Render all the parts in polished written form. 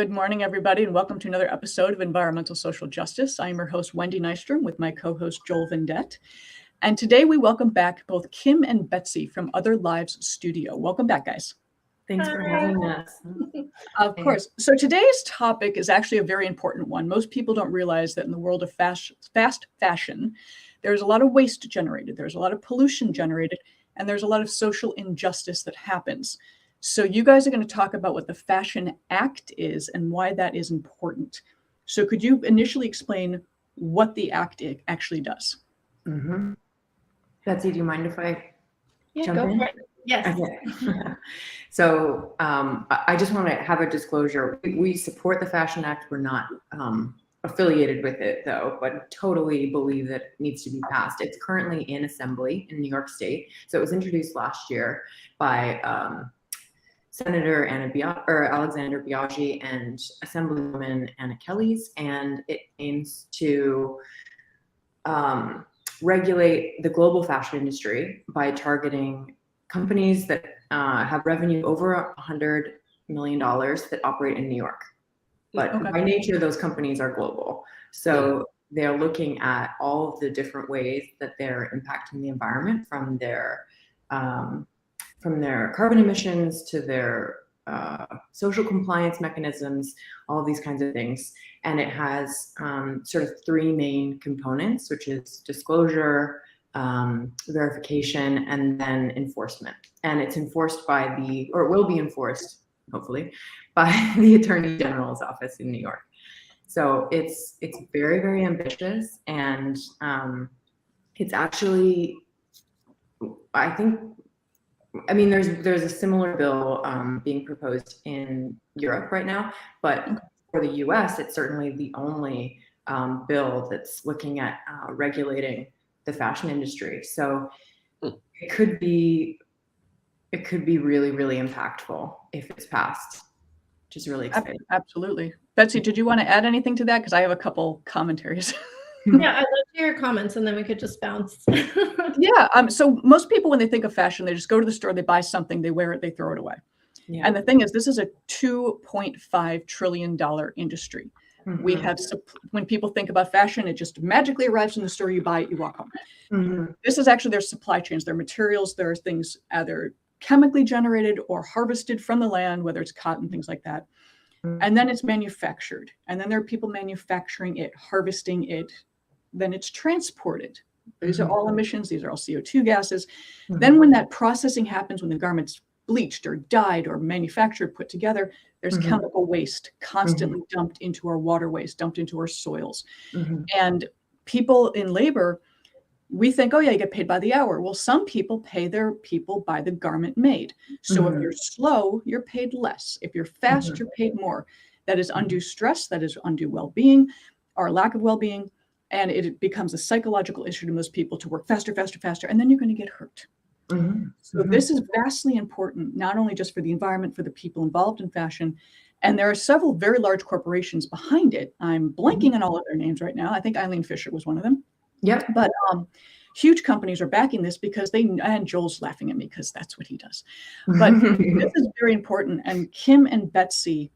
Good morning, everybody, and welcome to another episode of Environmental Social Justice. I'm your host, Wendy Nystrom, with my co-host, Joel Vendette. And today we welcome back both Kim and Betsy from Other Lives Studio. Welcome back, guys. Thanks for having us. Of course. So today's topic is actually a very important one. Most people don't realize that in the world of fast fashion, there's a lot of waste generated, there's a lot of pollution generated, and there's a lot of social injustice that happens. So you guys are going to talk about what the Fashion Act is and why that is important. So could you initially explain what the Act actually does? Mm-hmm. Betsy, do you mind if I jump go in? for it. Yes. Okay. So I just want to have a disclosure. We support the Fashion Act. We're not affiliated with it, though, but totally believe that it needs to be passed. It's currently in assembly in New York State. So it was introduced last year by Senator Alexander Biaggi and Assemblywoman Anna Kelly's, and it aims to regulate the global fashion industry by targeting companies that have revenue over $100 million that operate in New York. But by nature, those companies are global. So they're looking at all of the different ways that they're impacting the environment, from their carbon emissions to their social compliance mechanisms, all of these kinds of things. And it has sort of three main components, which is disclosure, verification, and then enforcement. And it's enforced by or will be enforced, hopefully, by the Attorney General's office in New York. So it's very, very ambitious, and it's actually, I mean, there's a similar bill being proposed in Europe right now, but for the U.S., it's certainly the only bill that's looking at regulating the fashion industry. So it could be really, really impactful if it's passed, which is really exciting. Absolutely. Betsy, did you want to add anything to that? Because I have a couple commentaries. Yeah, I'd love to hear your comments, and then we could just bounce. Yeah. So most people, when they think of fashion, they just go to the store, they buy something, they wear it, they throw it away. Yeah. And the thing is, this is a $2.5 trillion industry. Mm-hmm. We have, when people think about fashion, it just magically arrives in the store, you buy it, you walk home. Mm-hmm. This is actually their supply chains, their materials, there are things either chemically generated or harvested from the land, whether it's cotton, things like that. Mm-hmm. And then it's manufactured. And then there are people manufacturing it, harvesting it. Then it's transported. These are all emissions. These are all CO2 gases. Mm-hmm. Then when that processing happens, when the garment's bleached or dyed or manufactured, put together, there's chemical waste constantly dumped into our waterways, dumped into our soils. And people in labor, we think, oh yeah, you get paid by the hour. Well, some people pay their people by the garment made. So if you're slow, you're paid less. If you're fast, you're paid more. That is undue stress. That is undue well-being or lack of well-being. And it becomes a psychological issue to most people to work faster, faster, faster, and then you're going to get hurt. So this is vastly important, not only just for the environment, for the people involved in fashion. And there are several very large corporations behind it. I'm blanking on all of their names right now. I think Eileen Fisher was one of them. Yeah. But huge companies are backing this because and Joel's laughing at me because that's what he does. But this is very important. And Kim and Betsy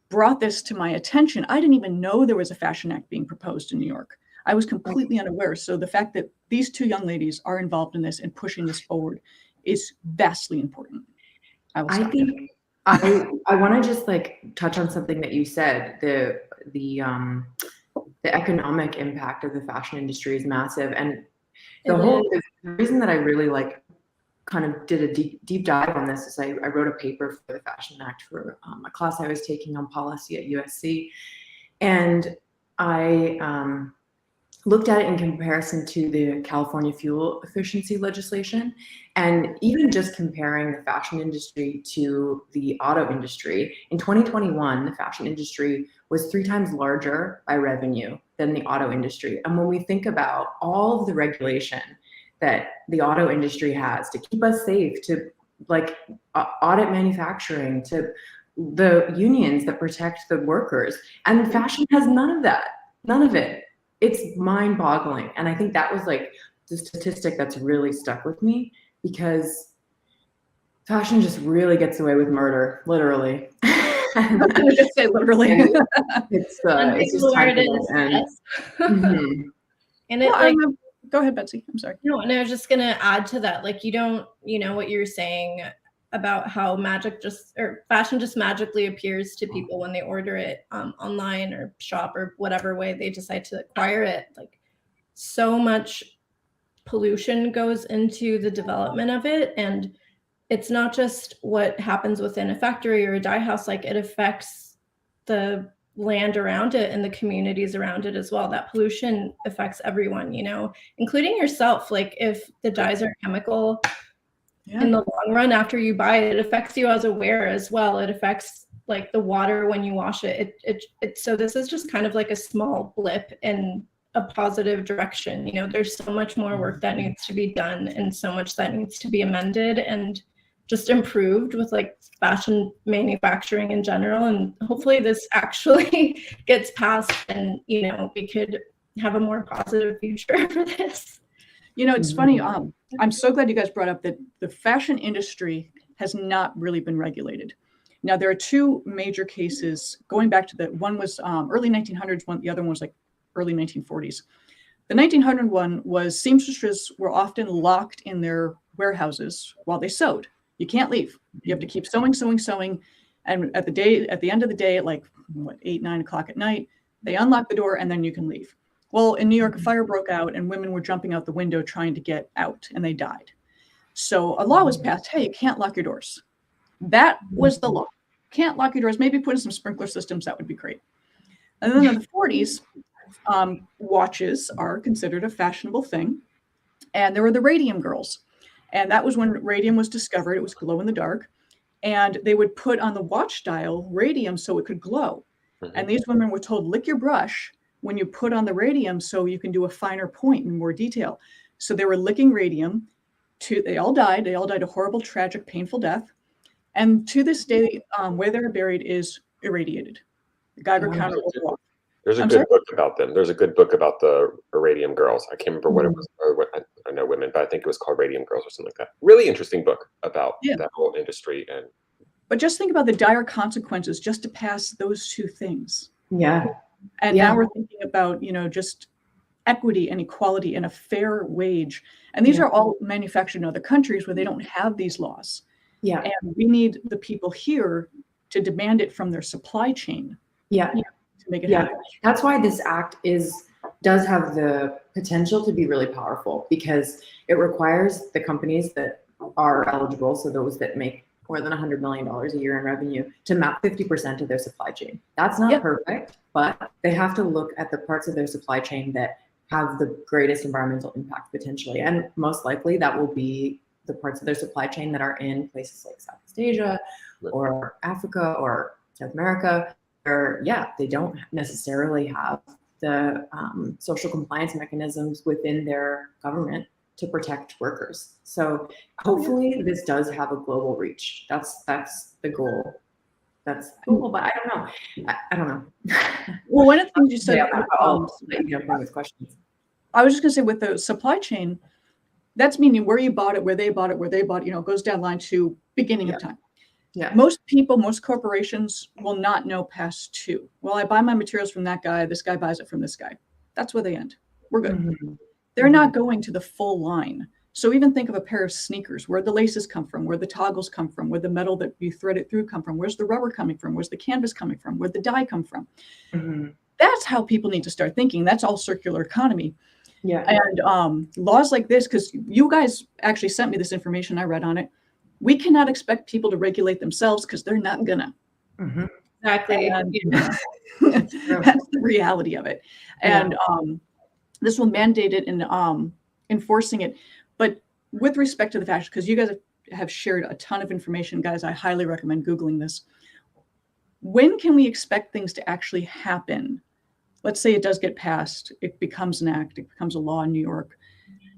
brought this to my attention. I didn't even know there was a Fashion Act being proposed in New York. I was completely unaware. So the fact that these two young ladies are involved in this and pushing this forward is vastly important. I want to just touch on something that you said. The economic impact of the fashion industry is massive, and the reason that I really kind of did a deep dive on this is I wrote a paper for the Fashion Act for a class I was taking on policy at USC, and I looked at it in comparison to the California fuel efficiency legislation, and even just comparing the fashion industry to the auto industry. In 2021, the fashion industry was 3 times larger by revenue than the auto industry. And when we think about all of the regulation that the auto industry has to keep us safe, to audit manufacturing, to the unions that protect the workers, and fashion has none of that, none of it. It's mind-boggling. And I think that was the statistic that's really stuck with me, because fashion just really gets away with murder, literally. I was going to say literally. It's just time for that end. And it go ahead, Betsy. I'm sorry. No, and I was just gonna add to that. Like, you don't, what you were saying about how fashion just magically appears to people when they order it online or shop or whatever way they decide to acquire it. Like, so much pollution goes into the development of it, and it's not just what happens within a factory or a dye house. Like, it affects the land around it and the communities around it as well. That pollution affects everyone, including yourself. Like, if the dyes are chemical, in the long run after you buy it, it affects you as a wearer as well. It affects like the water when you wash it. So this is just kind of like a small blip in a positive direction. There's so much more work that needs to be done and so much that needs to be amended and just improved with like fashion manufacturing in general. And hopefully this actually gets passed and, we could have a more positive future for this. It's funny. I'm so glad you guys brought up that the fashion industry has not really been regulated. Now, there are two major cases going back to one was early 1900s, the other one was like early 1940s. The 1900 one was seamstresses were often locked in their warehouses while they sewed. You can't leave. You have to keep sewing. And at the end of the day, at like 8, 9 o'clock at night, they unlock the door and then you can leave. Well, in New York, a fire broke out and women were jumping out the window trying to get out and they died. So a law was passed. Hey, you can't lock your doors. That was the law. Can't lock your doors. Maybe put in some sprinkler systems. That would be great. And then in the 40s, watches are considered a fashionable thing. And there were the radium girls. And that was when radium was discovered. It was glow in the dark. And they would put on the watch dial radium so it could glow. And these women were told, lick your brush when you put on the radium so you can do a finer point in more detail. So they were licking radium. They all died. They all died a horrible, tragic, painful death. And to this day, where they're buried is irradiated. The Geiger counter will off. There's a good book about them. There's a good book about the Radium Girls. I can't remember what it was. I know women, but I think it was called Radium Girls or something like that. Really interesting book about that whole industry. But just think about the dire consequences just to pass those two things. Yeah. And now we're thinking about, just equity and equality and a fair wage. And these are all manufactured in other countries where they don't have these laws. Yeah. And we need the people here to demand it from their supply chain. Yeah. To make it happen. That's why this act does have the potential to be really powerful, because it requires the companies that are eligible, so those that make more than $100 million a year in revenue, to map 50% of their supply chain. That's not perfect, but they have to look at the parts of their supply chain that have the greatest environmental impact potentially. And most likely that will be the parts of their supply chain that are in places like Southeast Asia or Africa or South America, where, they don't necessarily have the social compliance mechanisms within their government to protect workers. So hopefully this does have a global reach. That's the goal. That's cool, but I don't know. I don't know. Well, one of the things you said, with questions. I was just going to say with the supply chain, that's meaning where you bought it, where they bought it, it goes down line to beginning of time. Yeah. Most people, most corporations will not know past 2. Well, I buy my materials from that guy. This guy buys it from this guy. That's where they end. We're good. They're not going to the full line. So even think of a pair of sneakers, where the laces come from, where the toggles come from, where the metal that you thread it through come from, where's the rubber coming from, where's the canvas coming from, where'd the dye come from? That's how people need to start thinking. That's all circular economy. Yeah. And laws like this, because you guys actually sent me this information, I read on it. We cannot expect people to regulate themselves because they're not gonna. Exactly. And, that's the reality of it. And this will mandate it and enforcing it. But with respect to the fashion, because you guys have shared a ton of information, guys, I highly recommend Googling this. When can we expect things to actually happen? Let's say it does get passed, it becomes an act, it becomes a law in New York.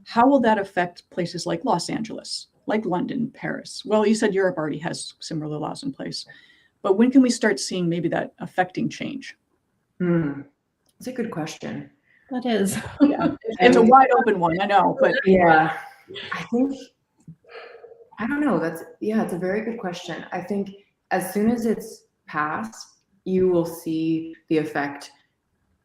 How will that affect places like Los Angeles, like London, Paris? Well, you said Europe already has similar laws in place. But when can we start seeing maybe that affecting change? That's a good question. That is. It's a wide open one, I know, but I think, I don't know. It's a very good question. I think as soon as it's pass, you will see the effect.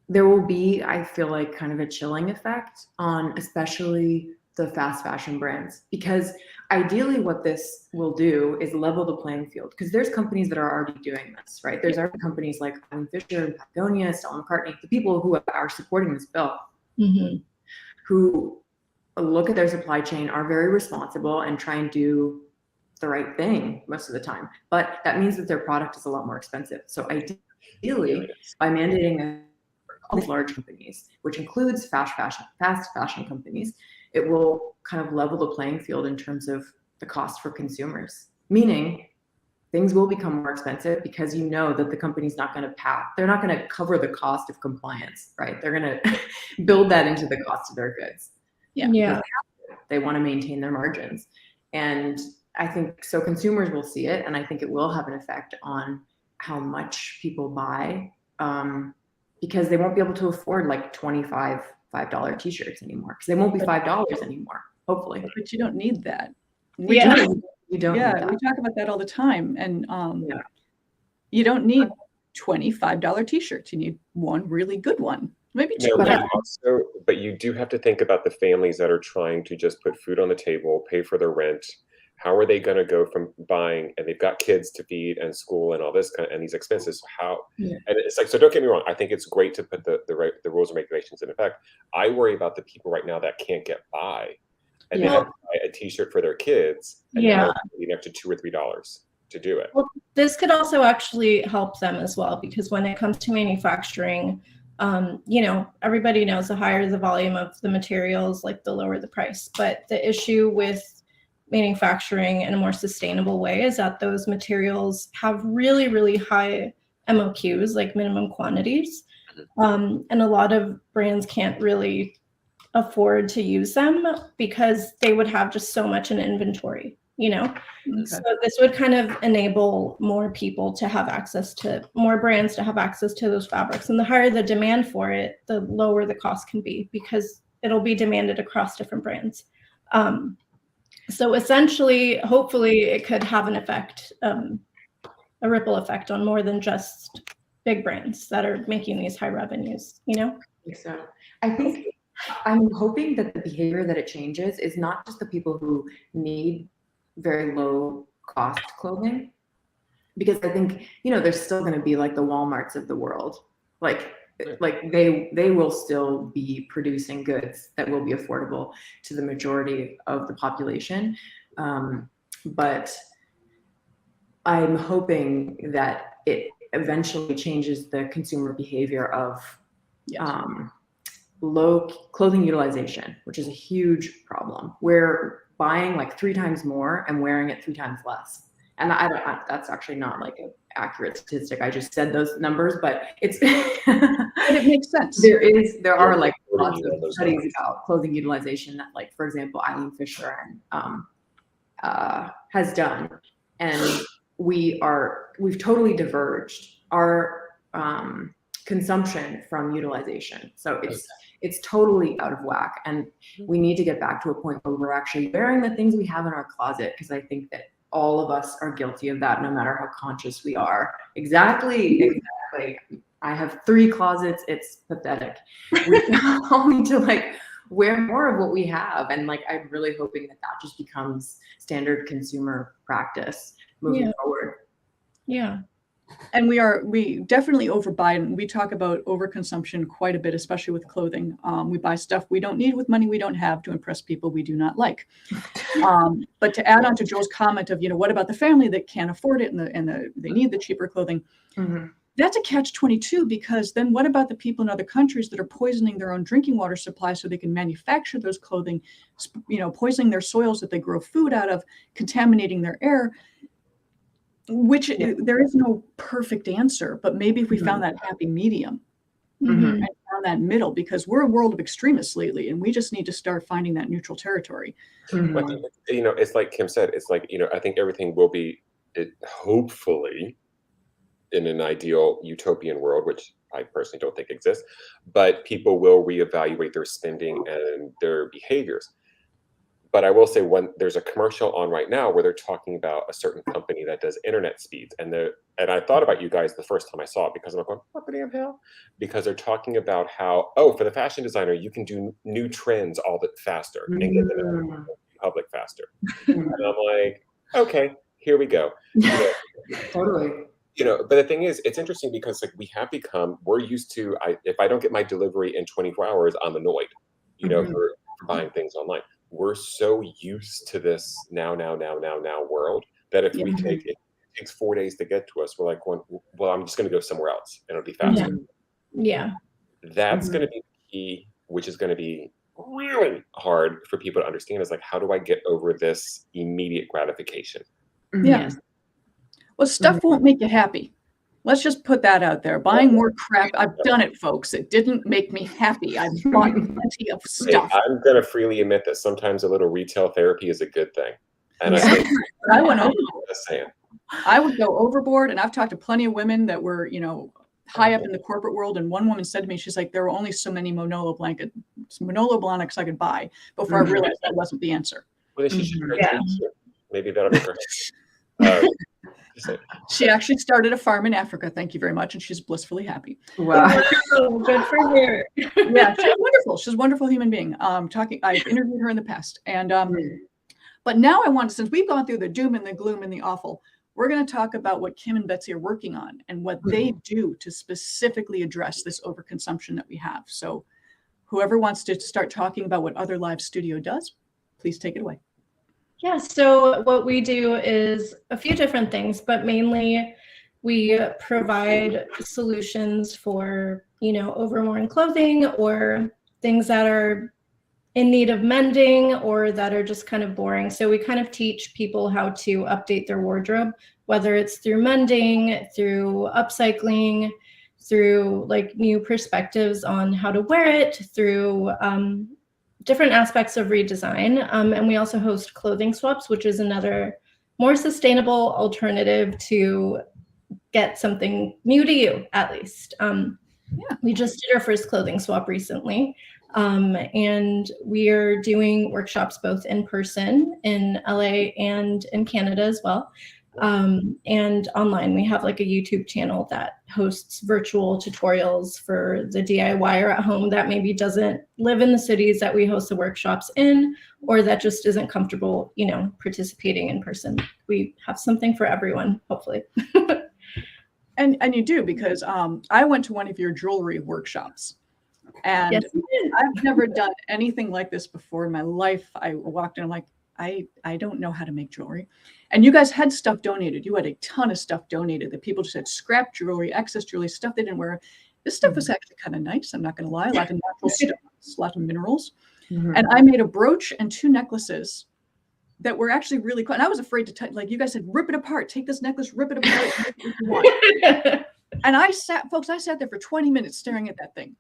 There will be, I feel like, kind of a chilling effect on especially the fast fashion brands, because ideally what this will do is level the playing field, because there's companies that are already doing this, right? There's already companies like Fisher, Patagonia, Stella McCartney, the people who are supporting this bill, who look at their supply chain, are very responsible and try and do the right thing most of the time. But that means that their product is a lot more expensive. So ideally, by mandating all these large companies, which includes fast fashion companies, it will kind of level the playing field in terms of the cost for consumers. Meaning, things will become more expensive because you know that the company's not going to they're not going to cover the cost of compliance, right? They're going to build that into the cost of their goods. Yeah. They want to maintain their margins. And I think so consumers will see it, and I think it will have an effect on how much people buy, because they won't be able to afford like $5 t-shirts anymore, because they won't be $5 anymore, hopefully. But you don't need that. You don't need that. We talk about that all the time. And you don't need $25 t-shirts. You need one really good one. Maybe two. But you do have to think about the families that are trying to just put food on the table, pay for their rent. How are they going to go from buying, and they've got kids to feed and school and all this and these expenses? And it's like, so don't get me wrong. I think it's great to put the rules and regulations in effect. I worry about the people right now that can't get by, and they have to buy a t-shirt for their kids, and now they're up to $2 or $3 to do it. Well, this could also actually help them as well, because when it comes to manufacturing, everybody knows the higher the volume of the materials, like the lower the price. But the issue with manufacturing in a more sustainable way is that those materials have really, really high MOQs, like minimum quantities. And a lot of brands can't really afford to use them because they would have just so much in inventory, So this would kind of enable more people to have access to, more brands to have access to those fabrics. And the higher the demand for it, the lower the cost can be, because it'll be demanded across different brands. So essentially, hopefully it could have an effect, a ripple effect on more than just big brands that are making these high revenues, I think so. I'm hoping that the behavior that it changes is not just the people who need very low cost clothing, because I think, there's still going to be like the Walmarts of the world. Like they will still be producing goods that will be affordable to the majority of the population. But I'm hoping that it eventually changes the consumer behavior of low clothing utilization, which is a huge problem. We're buying like 3 times more and wearing it 3 times less. And that's actually not like an accurate statistic. I just said those numbers, but it's but it makes sense. There are like lots of studies about clothing utilization that, like, for example, Fisher has done, and we've totally diverged our consumption from utilization. So it's totally out of whack, and we need to get back to a point where we're actually wearing the things we have in our closet, because I think that all of us are guilty of that, no matter how conscious we are. Exactly. I have 3 closets. It's pathetic. We all need to wear more of what we have, and I'm really hoping that just becomes standard consumer practice moving forward. Yeah. And we definitely overbuy, and we talk about overconsumption quite a bit, especially with clothing. We buy stuff we don't need with money we don't have to impress people we do not like. But to add on to Joel's comment of, what about the family that can't afford it and they need the cheaper clothing? Mm-hmm. That's a catch-22, because then what about the people in other countries that are poisoning their own drinking water supply so they can manufacture those clothing, poisoning their soils that they grow food out of, contaminating their air? Which there is no perfect answer, but maybe if we found that happy medium and found that middle, because we're a world of extremists lately, and we just need to start finding that neutral territory. It's like Kim said, it's like, I think everything will be, hopefully, in an ideal utopian world, which I personally don't think exists, but people will reevaluate their spending and their behaviors. But I will say, there's a commercial on right now where they're talking about a certain company that does internet speeds, and I thought about you guys the first time I saw it, because I'm going, what the damn hell? Because they're talking about how, for the fashion designer, you can do new trends all the faster and get them out in public faster. And I'm like, okay, here we go. Totally. But the thing is, it's interesting because like we're used to, if I don't get my delivery in 24 hours, I'm annoyed, for buying things online. We're so used to this now world that if it takes 4 days to get to us, we're like, well, I'm just going to go somewhere else and it'll be faster. Yeah. That's going to be the key, which is going to be really hard for people to understand, is like, how do I get over this immediate gratification? Yeah. Well, stuff won't make you happy. Let's just put that out there. Buying more crap. I've done it, folks. It didn't make me happy. I've bought plenty of stuff. Hey, I'm going to freely admit that sometimes a little retail therapy is a good thing. And I went overboard. I would go overboard, and I've talked to plenty of women that were, high up in the corporate world. And one woman said to me, she's like, there were only so many Manolo Blahniks I could buy before I realized that wasn't the answer. Well, then she should maybe that'll make her. She actually started a farm in Africa. Thank you very much. And she's blissfully happy. Wow. Good for her. Yeah, she's wonderful. She's a wonderful human being. I've interviewed her in the past. And but now since we've gone through the doom and the gloom and the awful, we're going to talk about what Kim and Betsy are working on and what they do to specifically address this overconsumption that we have. So whoever wants to start talking about what Other Lives Studio does, please take it away. Yeah, so what we do is a few different things, but mainly we provide solutions for, overworn clothing or things that are in need of mending or that are just kind of boring. So we kind of teach people how to update their wardrobe, whether it's through mending, through upcycling, through like new perspectives on how to wear it, through different aspects of redesign. And we also host clothing swaps, which is another more sustainable alternative to get something new to you, at least. We just did our first clothing swap recently. And we are doing workshops both in person in LA and in Canada as well. And online, we have like a YouTube channel that hosts virtual tutorials for the DIYer at home that maybe doesn't live in the cities that we host the workshops in, or that just isn't comfortable, participating in person. We have something for everyone, hopefully. And you do, because I went to one of your jewelry workshops. And yes, I've never done anything like this before in my life. I walked in, I'm like, I don't know how to make jewelry. And you guys had stuff donated. You had a ton of stuff donated that people just had scrap jewelry, excess jewelry, stuff they didn't wear. This stuff was actually kind of nice. I'm not going to lie. A lot of natural stones, a lot of minerals. And I made a brooch and 2 necklaces that were actually really cool. And I was afraid to touch, like you guys said, rip it apart, take this necklace, rip it apart. Make it you want. And I sat there for 20 minutes staring at that thing.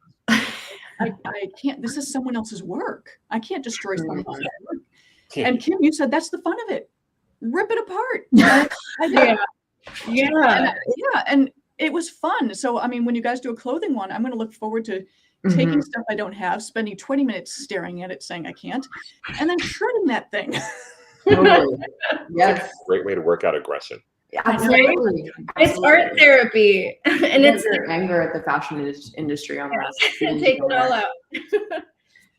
I can't, this is someone else's work. I can't destroy someone else's work. And Kim, you said that's the fun of it. Rip it apart. And it was fun. So, I mean, when you guys do a clothing one, I'm going to look forward to taking stuff I don't have, spending 20 minutes staring at it, saying I can't, and then shredding that thing. Totally. Yes. Great way to work out aggression. Absolutely. It's art therapy. And it's your anger at the fashion industry on that. Take it all out.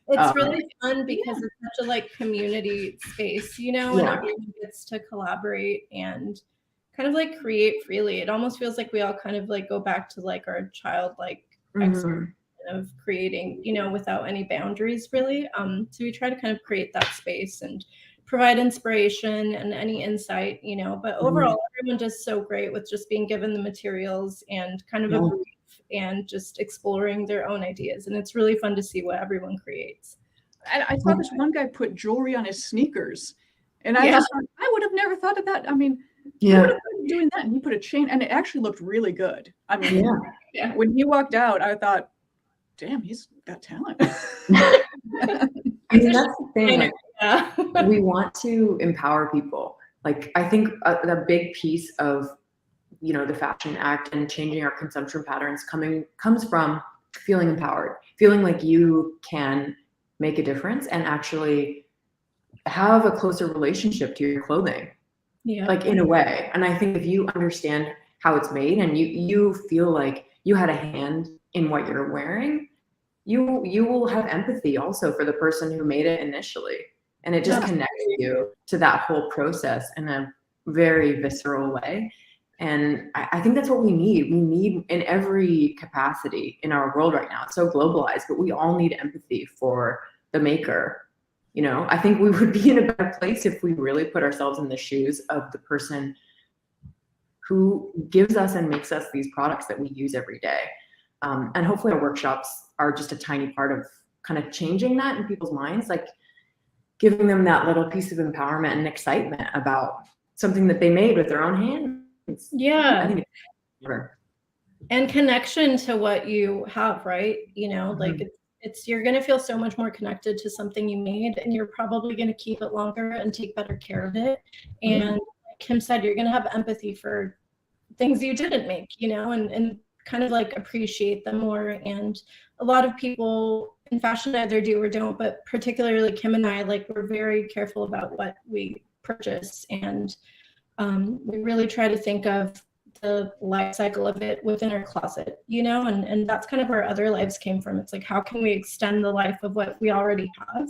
It's really fun because it's such a like community space, and everyone gets to collaborate and kind of like create freely. It almost feels like we all kind of like go back to like our childlike experience of creating, without any boundaries really. So we try to kind of create that space and provide inspiration and any insight, but overall everyone does so great with just being given the materials and kind of a brief and just exploring their own ideas. And it's really fun to see what everyone creates. And I saw this one guy put jewelry on his sneakers, and I just thought, I would have never thought of that. I mean, who would have been doing that? And he put a chain, and it actually looked really good. I mean, when he walked out, I thought, damn, he's got talent. I mean, that's the thing. Like, we want to empower people. Like, I think a big piece of, the Fashion Act and changing our consumption patterns comes from feeling empowered, feeling like you can make a difference and actually have a closer relationship to your clothing, like in a way. And I think if you understand how it's made and you feel like you had a hand in what you're wearing, you will have empathy also for the person who made it initially. And it just connects you to that whole process in a very visceral way. And I think that's what we need. We need in every capacity in our world right now. It's so globalized, but we all need empathy for the maker. You know, I think we would be in a better place if we really put ourselves in the shoes of the person who gives us and makes us these products that we use every day. And hopefully our workshops are just a tiny part of kind of changing that in people's minds, like giving them that little piece of empowerment and excitement about something that they made with their own hands. Yeah. I think it's better. And connection to what you have, right? You know, like you're going to feel so much more connected to something you made, and you're probably going to keep it longer and take better care of it. And like Kim said, you're going to have empathy for things you didn't make, you know, and kind of like appreciate them more. And a lot of people in fashion either do or don't, but particularly Kim and I, like, we're very careful about what we purchase, and we really try to think of the life cycle of it within our closet, you know, and that's kind of where Other Lives came from. It's like, how can we extend the life of what we already have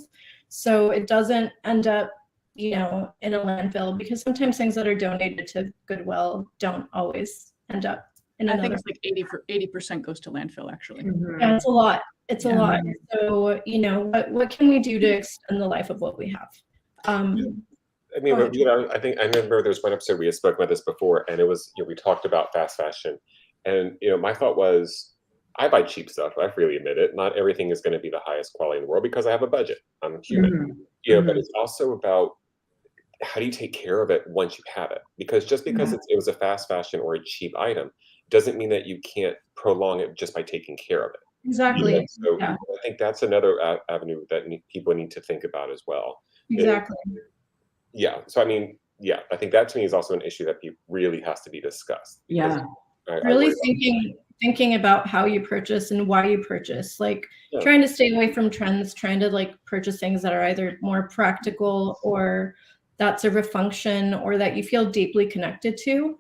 so it doesn't end up, you know, in a landfill? Because sometimes things that are donated to Goodwill don't always end up in another. I think it's like 80% goes to landfill, actually. Yeah, it's a lot. It's a lot. So, you know, what can we do to extend the life of what we have? I mean, you know, I think I remember there's one episode we had spoken about this before, and it was, you know, we talked about fast fashion, and, you know, my thought was, I buy cheap stuff. I freely admit it. Not everything is going to be the highest quality in the world because I have a budget. I'm human, you know. But it's also about how do you take care of it once you have it? Because just because it was a fast fashion or a cheap item doesn't mean that you can't prolong it just by taking care of it. Exactly. You know? So I think that's another avenue that people need to think about as well. Exactly. Yeah. So, I mean, yeah, I think that to me is also an issue that really has to be discussed. Yeah. Really thinking about how you purchase and why you purchase, like trying to stay away from trends, trying to like purchase things that are either more practical or that serve a function or that you feel deeply connected to,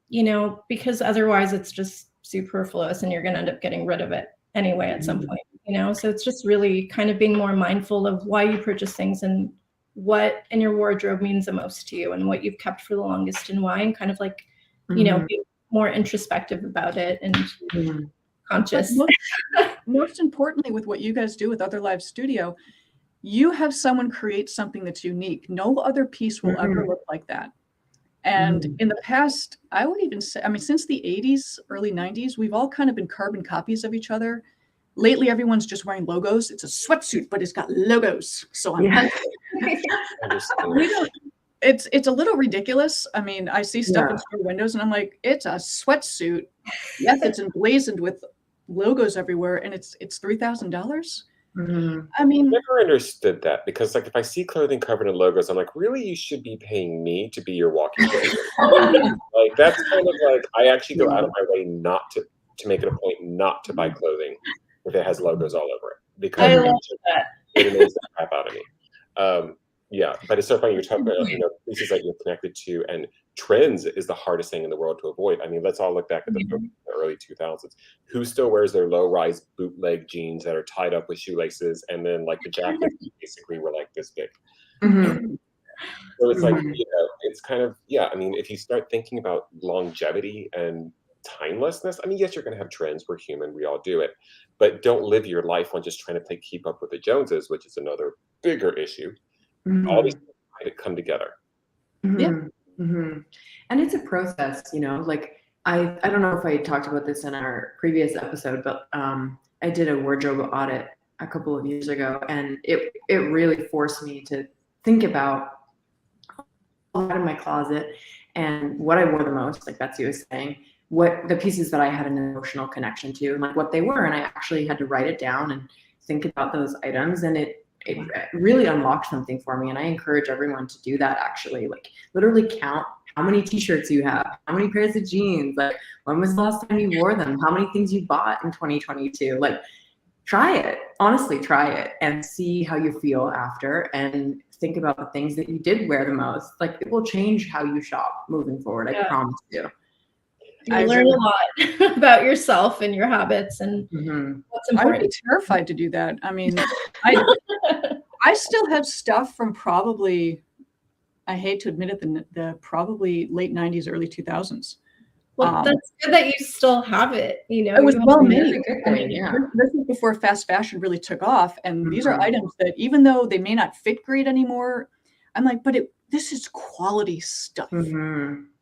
you know, because otherwise it's just superfluous and you're going to end up getting rid of it anyway at some point, you know? So it's just really kind of being more mindful of why you purchase things and what in your wardrobe means the most to you and what you've kept for the longest and why, and kind of like, you know, be more introspective about it and conscious. Most importantly, with what you guys do with Other Lives Studio, you have someone create something that's unique. No other piece will ever look like that. And in the past, I would even say, I mean, since the 80s, early 90s, we've all kind of been carbon copies of each other. Lately, everyone's just wearing logos. It's a sweatsuit, but it's got logos. So I'm it's a little ridiculous. I mean, I see stuff in store windows and I'm like, it's a sweatsuit. Yes, it's emblazoned with logos everywhere, and it's $3,000. I mean, never understood that, because like if I see clothing covered in logos, I'm like, really, you should be paying me to be your walking logo. Like that's kind of like, I actually go out of my way not to make it a point not to buy clothing if it has logos all over it, because it annoys the crap out of me. Yeah, but it's so funny you're talking about, you know, pieces that you're connected to, and trends is the hardest thing in the world to avoid. I mean, let's all look back at the early 2000s. Who still wears their low-rise bootleg jeans that are tied up with shoelaces, and then like the jackets basically were like this big? So it's like, you know, it's kind of, I mean, if you start thinking about longevity and timelessness, I mean, yes, you're going to have trends. We're human. We all do it. But don't live your life on just trying to keep up with the Joneses, which is another bigger issue. All these things kind of come together. And it's a process, you know, like I don't know if I talked about this in our previous episode, but I did a wardrobe audit a couple of years ago, and it really forced me to think about a lot of my closet and what I wore the most, like Betsy was saying, what the pieces that I had an emotional connection to and like what they were. And I actually had to write it down and think about those items, and it really unlocked something for me. And I encourage everyone to do that, actually. Like literally count how many t-shirts you have, how many pairs of jeans, like when was the last time you wore them, how many things you bought in 2022. Like try it, honestly try it and see how you feel after, and think about the things that you did wear the most. Like, it will change how you shop moving forward. I promise you. You learn a lot about yourself and your habits and what's important. I would be terrified to do that. I mean, I still have stuff from probably, I hate to admit it, the probably late 90s, early 2000s. Well, that's good that you still have it. You know, it was well made. I mean, this was before fast fashion really took off, and these are items that, even though they may not fit great anymore, I'm like, but this is quality stuff.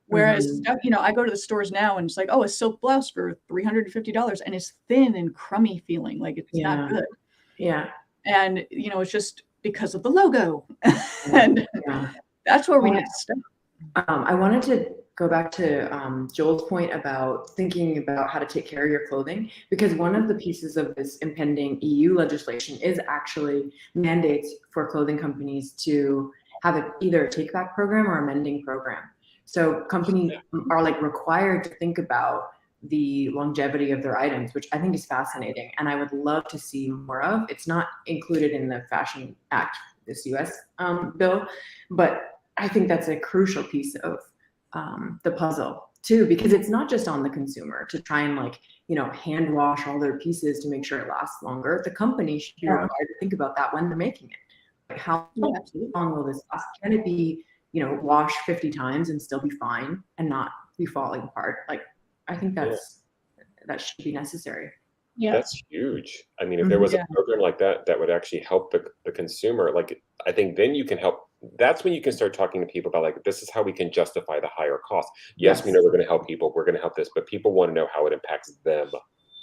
Whereas stuff, you know, I go to the stores now and it's like, oh, a silk blouse for $350, and it's thin and crummy feeling, like it's not good. Yeah. And you know, it's just because of the logo, and that's where we need to stop. I wanted to go back to Joel's point about thinking about how to take care of your clothing, because one of the pieces of this impending EU legislation is actually mandates for clothing companies to have either a take-back program or a mending program. So companies are like required to think about the longevity of their items, which I think is fascinating, and I would love to see more of. It's not included in the Fashion Act, this US bill, but I think that's a crucial piece of the puzzle too, because it's not just on the consumer to try and, like, you know, hand wash all their pieces to make sure it lasts longer. The company should be required to think about that when they're making it. Like, how long will this last? Can it be, you know, washed 50 times and still be fine and not be falling apart? Like, I think that should be necessary. Yeah, that's huge. I mean, if there was a program like that that would actually help the consumer, like, I think then you can help. That's when you can start talking to people about, like, this is how we can justify the higher cost. Yes, we know we're going to help people, we're going to help this, but people want to know how it impacts them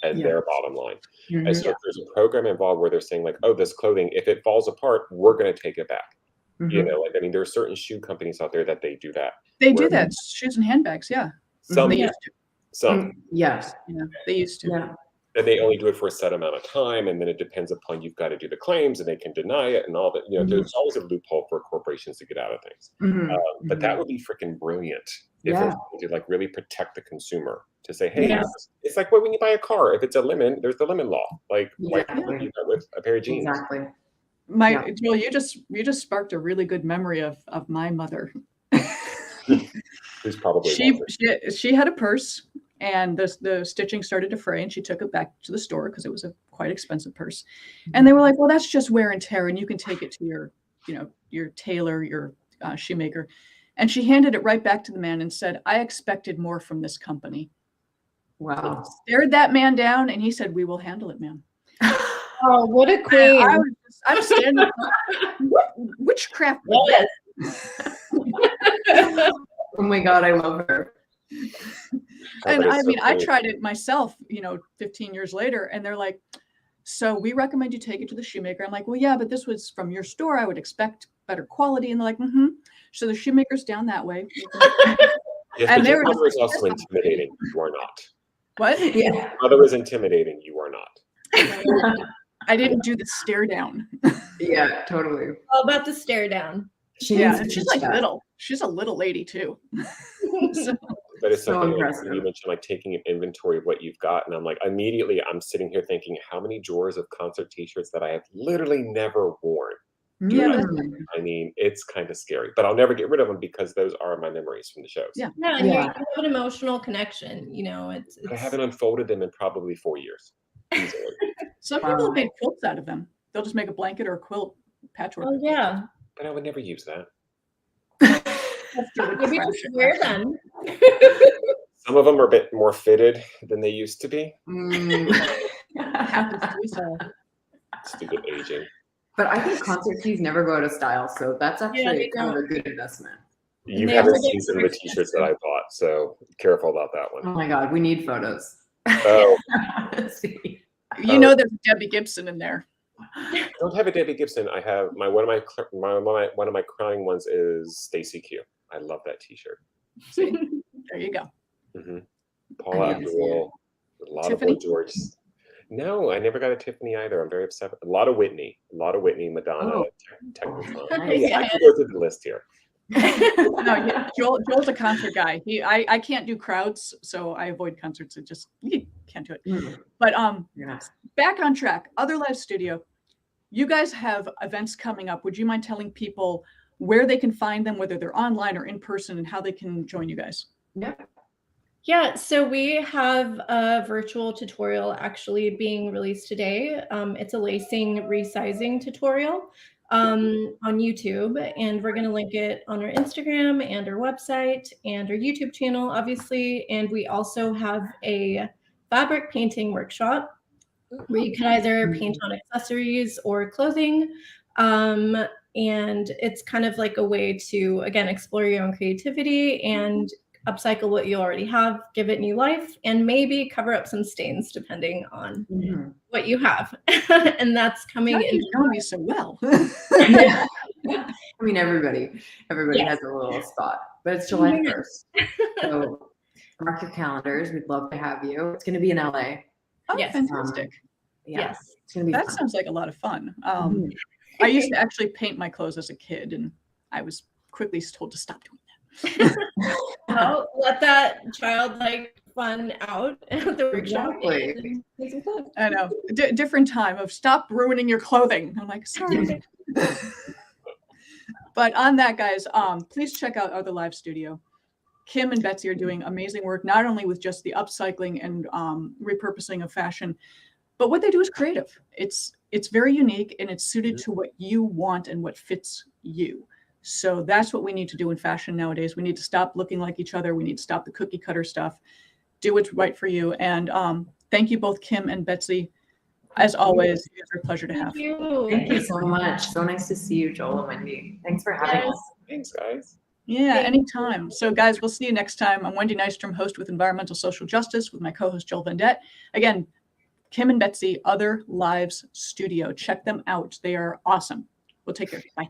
and their bottom line. And so if there's a program involved where they're saying, like, oh, this clothing, if it falls apart, we're going to take it back. You know, like, I mean, there are certain shoe companies out there that they do that. They do that, shoes and handbags. Some they used to. Some. Yes. Yeah, they used to. Yeah. And they only do it for a set amount of time, and then it depends upon, you've got to do the claims, and they can deny it and all that. You know, there's always a loophole for corporations to get out of things. But that would be freaking brilliant if it to, like, really protect the consumer, to say, hey, it's like when you buy a car, if it's a lemon, there's the lemon law. Like, why can't you do that with a pair of jeans? Exactly. Joel, you just sparked a really good memory of my mother. Who's probably she had a purse, and the stitching started to fray, and she took it back to the store because it was a quite expensive purse. And they were like, well, that's just wear and tear, and you can take it to your tailor, your shoemaker. And she handed it right back to the man and said, I expected more from this company. Wow. Stared that man down, and he said, we will handle it, ma'am. Oh, what a queen. I'm standing. Witchcraft. Oh my God, I love her. And I mean, I tried it myself, 15 years later, and they're like, so we recommend you take it to the shoemaker. I'm like, well, yeah, but this was from your store. I would expect better quality. And they're like, So the shoemaker's down that way. Yes, and your mother is also intimidating. You are not. What? Yeah. Your mother is intimidating. You are not. I didn't do the stare down. Yeah, totally. All about the stare down. She's like little. She's a little lady too. But it's something like you mentioned, like taking an inventory of what you've got, and I'm like, immediately I'm sitting here thinking, how many drawers of concert T-shirts that I have literally never worn. I mean, it's kind of scary, but I'll never get rid of them because those are my memories from the shows. And you have an emotional connection. It's I haven't unfolded them in probably 4 years. Easily. Some people have made quilts out of them. They'll just make a blanket or a quilt patchwork. Oh yeah. But I would never use that. Maybe just wear them. Some of them are a bit more fitted than they used to be. Happens to me, so. Stupid aging. But I think concert tees never go out of style, so that's actually kind of a good investment. You haven't seen some of the T-shirts that I bought, so careful about that one. Oh my God, we need photos. Oh. There's Debbie Gibson in there. I don't have a Debbie Gibson. I have one of my crowning ones is Stacy Q. I love that T-shirt. See? There you go. Paula Abdul, a lot Tiffany? of Boy George. No, I never got a Tiffany either. I'm very upset. A lot of Whitney, Madonna, Technicolor. I can go through the list here. Joel's a concert guy. I can't do crowds, so I avoid concerts. You can't do it. Mm. But Yeah. back on track, Other Live Studio. You guys have events coming up. Would you mind telling people where they can find them, whether they're online or in person, and how they can join you guys? Yep. Yeah, so we have a virtual tutorial actually being released today. It's a lacing resizing tutorial on YouTube, and we're going to link it on our Instagram and our website and our YouTube channel, obviously. And we also have a fabric painting workshop where you can either paint on accessories or clothing. And it's kind of like a way to, again, explore your own creativity and upcycle what you already have, give it new life, and maybe cover up some stains depending on what you have. And that's coming in. You know me so well. Yeah. I mean, everybody has a little spot, but it's July 1st. So mark your calendars. We'd love to have you. It's going to be in LA. Oh, Yes. fantastic. Yes. It's going to be That fun. sounds like a lot of fun. I used to actually paint my clothes as a kid, and I was quickly told to stop doing that. Well, let that childlike fun out at the workshop. Exactly. I know. Different time of stop ruining your clothing. I'm like, sorry. But on that, guys, please check out Other Live Studio. Kim and Betsy are doing amazing work, not only with just the upcycling and repurposing of fashion, but what they do is creative. It's very unique, and it's suited to what you want and what fits you. So that's what we need to do in fashion nowadays. We need to stop looking like each other. We need to stop the cookie cutter stuff. Do what's right for you. And thank you both, Kim and Betsy. As always, it's a pleasure to have. Thank you so much. So nice to see you, Joel and Wendy. Thanks for having us. Thanks, guys. Yeah, anytime. So guys, we'll see you next time. I'm Wendy Nystrom, host with Environmental Social Justice with my co-host Joel 𝒍𝒂𝒏𝒈. Again, Kim and Betsy, Other Lives Studio. Check them out. They are awesome. We'll take care. Bye.